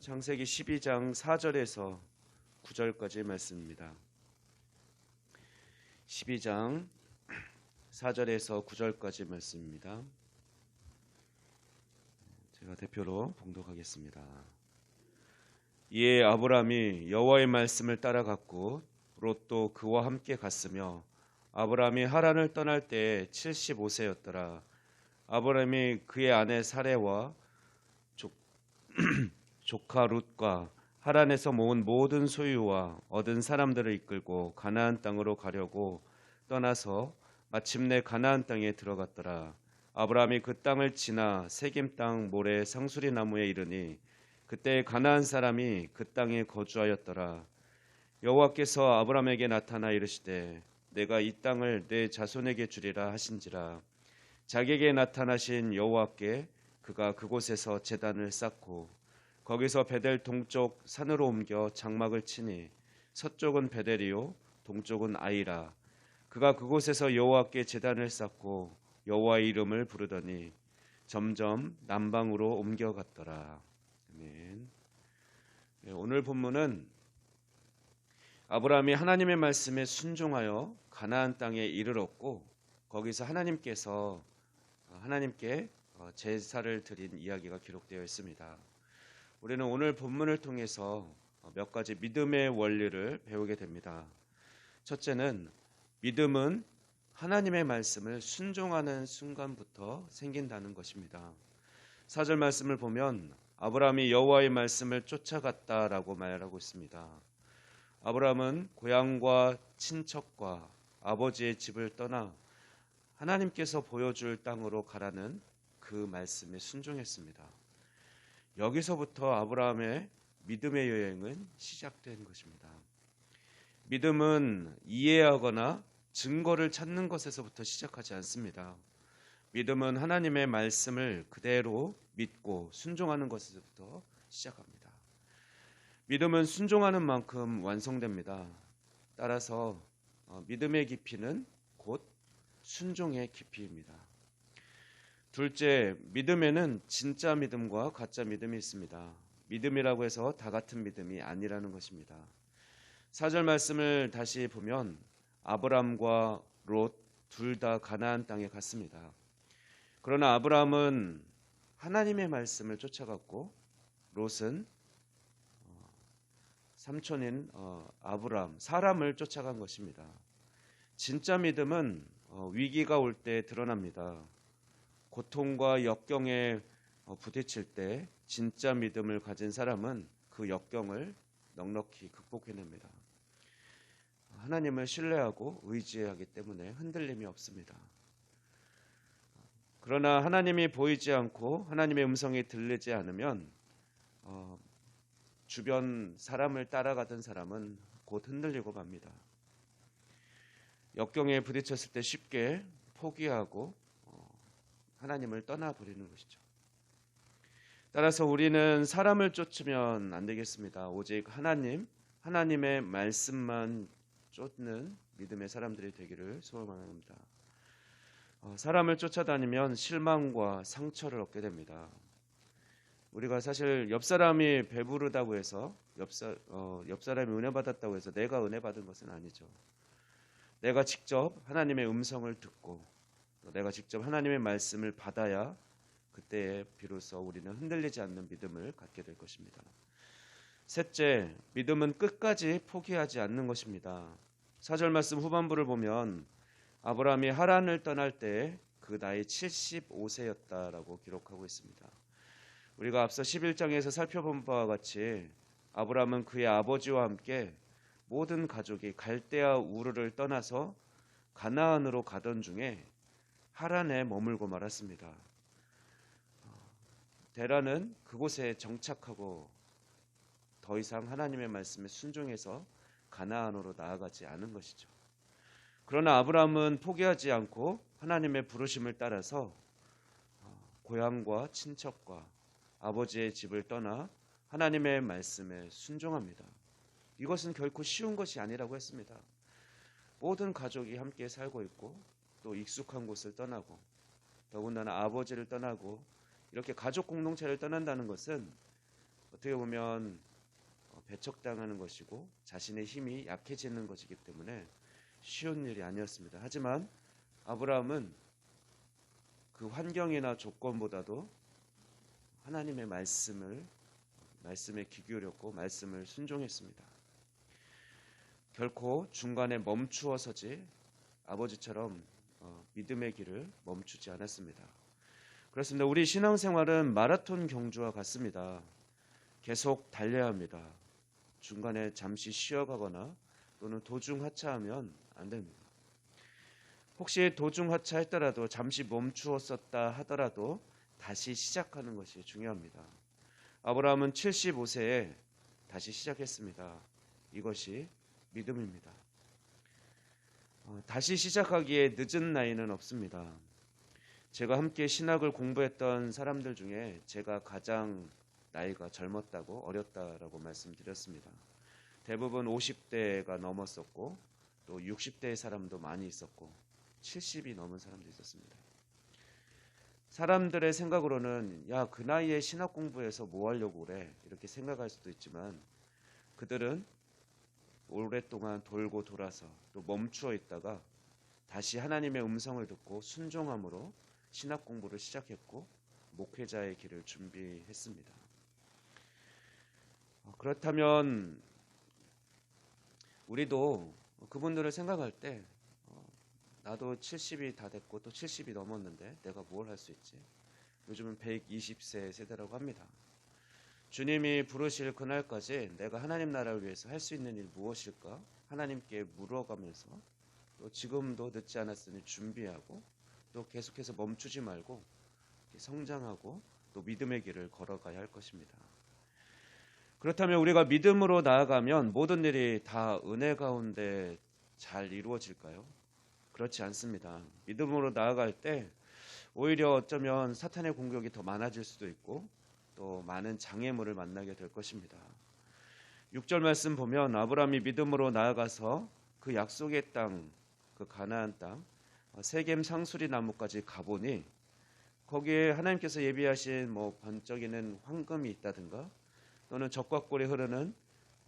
창세기 12장 4절에서 9절까지 말씀입니다. 12장 4절에서 9절까지 말씀입니다. 제가 대표로 봉독하겠습니다. 이에 아브람이 여호와의 말씀을 따라갔고 롯도 그와 함께 갔으며 아브람이 하란을 떠날 때에 75세였더라. 아브람이 그의 아내 사레와 조카 룻과 하란에서 모은 모든 소유와 얻은 사람들을 이끌고 가나안 땅으로 가려고 떠나서 마침내 가나안 땅에 들어갔더라. 아브람이 그 땅을 지나 세겜 땅 모래 상수리 나무에 이르니 그때 가나안 사람이 그 땅에 거주하였더라. 여호와께서 아브람에게 나타나 이르시되 내가 이 땅을 내 자손에게 주리라 하신지라. 자기에게 나타나신 여호와께 그가 그곳에서 제단을 쌓고 거기서 베델 동쪽 산으로 옮겨 장막을 치니 서쪽은 베델이요 동쪽은 아이라. 그가 그곳에서 여호와께 제단을 쌓고 여호와의 이름을 부르더니 점점 남방으로 옮겨갔더라. 아멘. 오늘 본문은 아브라함이 하나님의 말씀에 순종하여 가나안 땅에 이르렀고 거기서 하나님께 제사를 드린 이야기가 기록되어 있습니다. 우리는 오늘 본문을 통해서 몇 가지 믿음의 원리를 배우게 됩니다. 첫째는 믿음은 하나님의 말씀을 순종하는 순간부터 생긴다는 것입니다. 4절 말씀을 보면 아브라함이 여호와의 말씀을 쫓아갔다라고 말하고 있습니다. 아브라함은 고향과 친척과 아버지의 집을 떠나 하나님께서 보여줄 땅으로 가라는 그 말씀에 순종했습니다. 여기서부터 아브라함의 믿음의 여행은 시작된 것입니다. 믿음은 이해하거나 증거를 찾는 것에서부터 시작하지 않습니다. 믿음은 하나님의 말씀을 그대로 믿고 순종하는 것에서부터 시작합니다. 믿음은 순종하는 만큼 완성됩니다. 따라서 믿음의 깊이는 곧 순종의 깊이입니다. 둘째, 믿음에는 진짜 믿음과 가짜 믿음이 있습니다. 믿음이라고 해서 다 같은 믿음이 아니라는 것입니다. 4절 말씀을 다시 보면 아브람과 롯 둘 다 가나안 땅에 갔습니다. 그러나 아브람은 하나님의 말씀을 쫓아갔고 롯은 삼촌인 아브람, 사람을 쫓아간 것입니다. 진짜 믿음은 위기가 올 때 드러납니다. 고통과 역경에 부딪힐 때 진짜 믿음을 가진 사람은 그 역경을 넉넉히 극복해냅니다. 하나님을 신뢰하고 의지하기 때문에 흔들림이 없습니다. 그러나 하나님이 보이지 않고 하나님의 음성이 들리지 않으면 주변 사람을 따라가던 사람은 곧 흔들리고 맙니다. 역경에 부딪혔을 때 쉽게 포기하고 하나님을 떠나버리는 것이죠. 따라서 우리는 사람을 쫓으면 안 되겠습니다. 오직 하나님의 말씀만 쫓는 믿음의 사람들이 되기를 소원합니다. 사람을 쫓아다니면 실망과 상처를 얻게 됩니다. 우리가 사실 옆 사람이 배부르다고 해서 옆 사람이 은혜 받았다고 해서 내가 은혜 받은 것은 아니죠. 내가 직접 하나님의 음성을 듣고 내가 직접 하나님의 말씀을 받아야 그때에 비로소 우리는 흔들리지 않는 믿음을 갖게 될 것입니다. 셋째, 믿음은 끝까지 포기하지 않는 것입니다. 4절 말씀 후반부를 보면 아브라함이 하란을 떠날 때 그 나이 75세였다라고 기록하고 있습니다. 우리가 앞서 11장에서 살펴본 바와 같이 아브라함은 그의 아버지와 함께 모든 가족이 갈대아 우르를 떠나서 가나안으로 가던 중에 하란에 머물고 말았습니다. 데라는 그곳에 정착하고 더 이상 하나님의 말씀에 순종해서 가나안으로 나아가지 않은 것이죠. 그러나 아브라함은 포기하지 않고 하나님의 부르심을 따라서 고향과 친척과 아버지의 집을 떠나 하나님의 말씀에 순종합니다. 이것은 결코 쉬운 것이 아니라고 했습니다. 모든 가족이 함께 살고 있고 또 익숙한 곳을 떠나고 더군다나 아버지를 떠나고 이렇게 가족 공동체를 떠난다는 것은 어떻게 보면 배척당하는 것이고 자신의 힘이 약해지는 것이기 때문에 쉬운 일이 아니었습니다. 하지만 아브라함은 그 환경이나 조건보다도 하나님의 말씀에 귀 기울였고 말씀을 순종했습니다. 결코 중간에 멈추어 서지 아버지처럼 믿음의 길을 멈추지 않았습니다. 그렇습니다. 우리 신앙생활은 마라톤 경주와 같습니다. 계속 달려야 합니다. 중간에 잠시 쉬어가거나 또는 도중 하차하면 안 됩니다. 혹시 도중 하차했더라도 잠시 멈추었었다 하더라도 다시 시작하는 것이 중요합니다. 아브라함은 75세에 다시 시작했습니다. 이것이 믿음입니다. 다시 시작하기에 늦은 나이는 없습니다. 제가 함께 신학을 공부했던 사람들 중에 제가 가장 나이가 젊었다고 어렸다라고 말씀드렸습니다. 대부분 50대가 넘었었고 또 60대의 사람도 많이 있었고 70이 넘은 사람도 있었습니다. 사람들의 생각으로는 야, 그 나이에 신학 공부해서 뭐 하려고 그래 이렇게 생각할 수도 있지만 그들은 오랫동안 돌고 돌아서 또 멈추어 있다가 다시 하나님의 음성을 듣고 순종함으로 신학 공부를 시작했고 목회자의 길을 준비했습니다. 그렇다면 우리도 그분들을 생각할 때 나도 70이 다 됐고 또 70이 넘었는데 내가 뭘 할 수 있지? 요즘은 120세 세대라고 합니다. 주님이 부르실 그날까지 내가 하나님 나라를 위해서 할 수 있는 일 무엇일까? 하나님께 물어가면서 또 지금도 늦지 않았으니 준비하고 또 계속해서 멈추지 말고 성장하고 또 믿음의 길을 걸어가야 할 것입니다. 그렇다면 우리가 믿음으로 나아가면 모든 일이 다 은혜 가운데 잘 이루어질까요? 그렇지 않습니다. 믿음으로 나아갈 때 오히려 어쩌면 사탄의 공격이 더 많아질 수도 있고 또 많은 장애물을 만나게 될 것입니다. 6절 말씀 보면 아브라함이 믿음으로 나아가서 그 약속의 땅, 그 가나안 땅, 세겜 상수리 나무까지 가보니 거기에 하나님께서 예비하신 번쩍이는 황금이 있다든가 또는 적과 꿀이 흐르는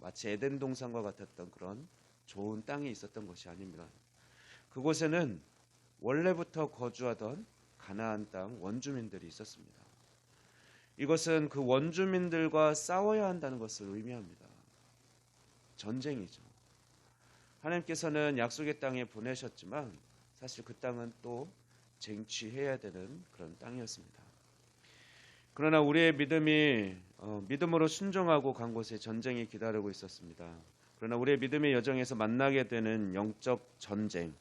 마치 에덴 동산과 같았던 그런 좋은 땅이 있었던 것이 아닙니다. 그곳에는 원래부터 거주하던 가나안 땅 원주민들이 있었습니다. 이것은 그 원주민들과 싸워야 한다는 것을 의미합니다. 전쟁이죠. 하나님께서는 약속의 땅에 보내셨지만 사실 그 땅은 또 쟁취해야 되는 그런 땅이었습니다. 그러나 우리의 믿음이 믿음으로 순종하고 간 곳에 전쟁이 기다리고 있었습니다. 그러나 우리의 믿음의 여정에서 만나게 되는 영적 전쟁,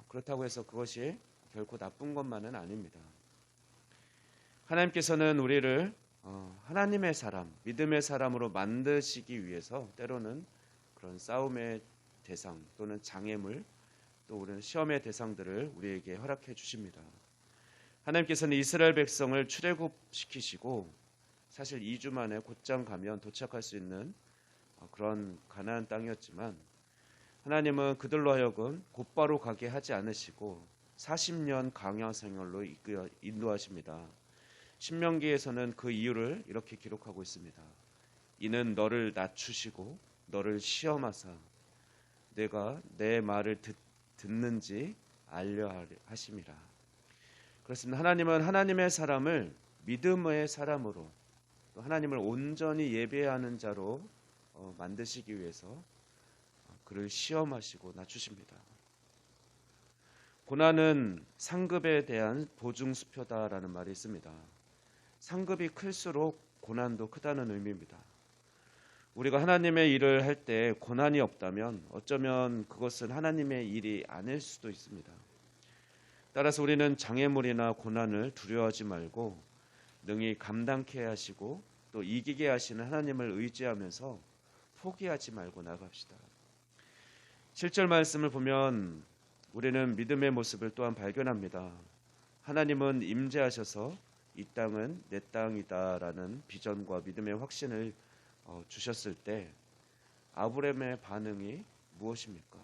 그렇다고 해서 그것이 결코 나쁜 것만은 아닙니다. 하나님께서는 우리를 하나님의 사람, 믿음의 사람으로 만드시기 위해서 때로는 그런 싸움의 대상 또는 장애물 또 우리는 시험의 대상들을 우리에게 허락해 주십니다. 하나님께서는 이스라엘 백성을 출애굽시키시고 사실 2주 만에 곧장 가면 도착할 수 있는 그런 가나안 땅이었지만 하나님은 그들로 하여금 곧바로 가게 하지 않으시고 40년 강야 생활로 인도하십니다. 신명기에서는 그 이유를 이렇게 기록하고 있습니다. 이는 너를 낮추시고 너를 시험하사 내가 내 말을 듣는지 알려 하심이라. 그렇습니다. 하나님은 하나님의 사람을 믿음의 사람으로 또 하나님을 온전히 예배하는 자로 만드시기 위해서 그를 시험하시고 낮추십니다. 고난은 상급에 대한 보증수표다라는 말이 있습니다. 상급이 클수록 고난도 크다는 의미입니다. 우리가 하나님의 일을 할 때 고난이 없다면 어쩌면 그것은 하나님의 일이 아닐 수도 있습니다. 따라서 우리는 장애물이나 고난을 두려워하지 말고 능히 감당케 하시고 또 이기게 하시는 하나님을 의지하면서 포기하지 말고 나갑시다. 7절 말씀을 보면 우리는 믿음의 모습을 또한 발견합니다. 하나님은 임재하셔서 이 땅은 내 땅이다라는 비전과 믿음의 확신을 주셨을 때 아브라함의 반응이 무엇입니까?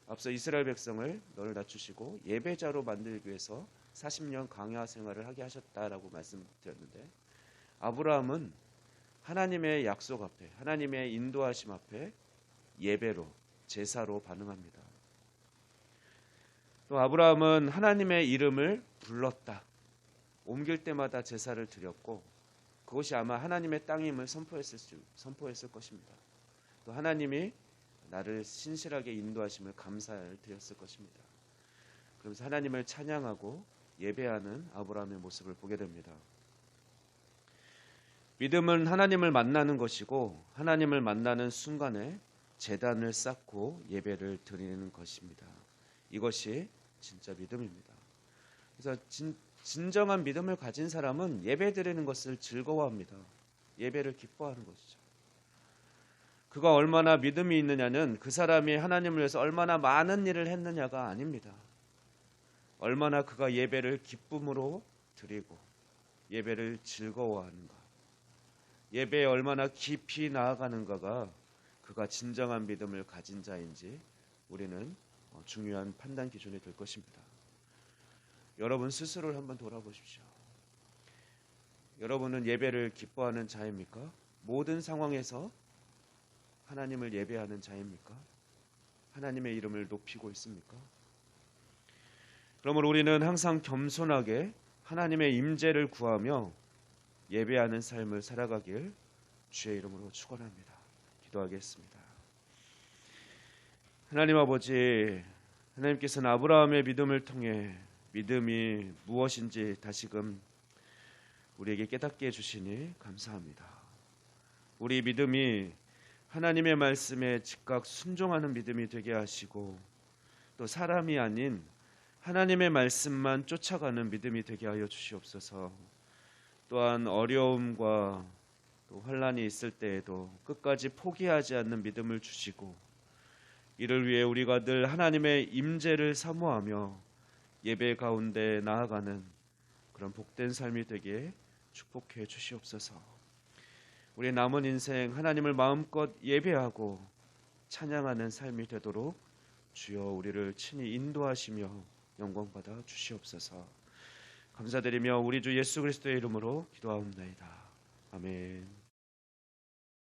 앞서 이스라엘 백성을 너를 낮추시고 예배자로 만들기 위해서 40년 광야 생활을 하게 하셨다라고 말씀드렸는데 아브라함은 하나님의 약속 앞에, 하나님의 인도하심 앞에 예배로, 제사로 반응합니다. 또 아브라함은 하나님의 이름을 불렀다. 옮길 때마다 제사를 드렸고 그것이 아마 하나님의 땅임을 선포했을 것입니다. 또 하나님이 나를 신실하게 인도하심을 감사를 드렸을 것입니다. 그러면서 하나님을 찬양하고 예배하는 아브라함의 모습을 보게 됩니다. 믿음은 하나님을 만나는 것이고 하나님을 만나는 순간에 제단을 쌓고 예배를 드리는 것입니다. 이것이 진짜 믿음입니다. 그래서 진정한 믿음을 가진 사람은 예배 드리는 것을 즐거워합니다. 예배를 기뻐하는 것이죠. 그가 얼마나 믿음이 있느냐는 그 사람이 하나님을 위해서 얼마나 많은 일을 했느냐가 아닙니다. 얼마나 그가 예배를 기쁨으로 드리고 예배를 즐거워하는가, 예배에 얼마나 깊이 나아가는가가 그가 진정한 믿음을 가진 자인지 우리는 중요한 판단 기준이 될 것입니다. 여러분 스스로를 한번 돌아보십시오. 여러분은 예배를 기뻐하는 자입니까? 모든 상황에서 하나님을 예배하는 자입니까? 하나님의 이름을 높이고 있습니까? 그러므로 우리는 항상 겸손하게 하나님의 임재를 구하며 예배하는 삶을 살아가길 주의 이름으로 축원합니다. 기도하겠습니다. 하나님 아버지, 하나님께서는 아브라함의 믿음을 통해 믿음이 무엇인지 다시금 우리에게 깨닫게 해주시니 감사합니다. 우리 믿음이 하나님의 말씀에 즉각 순종하는 믿음이 되게 하시고 또 사람이 아닌 하나님의 말씀만 쫓아가는 믿음이 되게 하여 주시옵소서. 또한 어려움과 또 환난이 있을 때에도 끝까지 포기하지 않는 믿음을 주시고 이를 위해 우리가 늘 하나님의 임재를 사모하며 예배 가운데 나아가는 그런 복된 삶이 되게 축복해 주시옵소서. 우리 남은 인생 하나님을 마음껏 예배하고 찬양하는 삶이 되도록 주여 우리를 친히 인도하시며 영광받아 주시옵소서. 감사드리며 우리 주 예수 그리스도의 이름으로 기도하옵나이다. 아멘.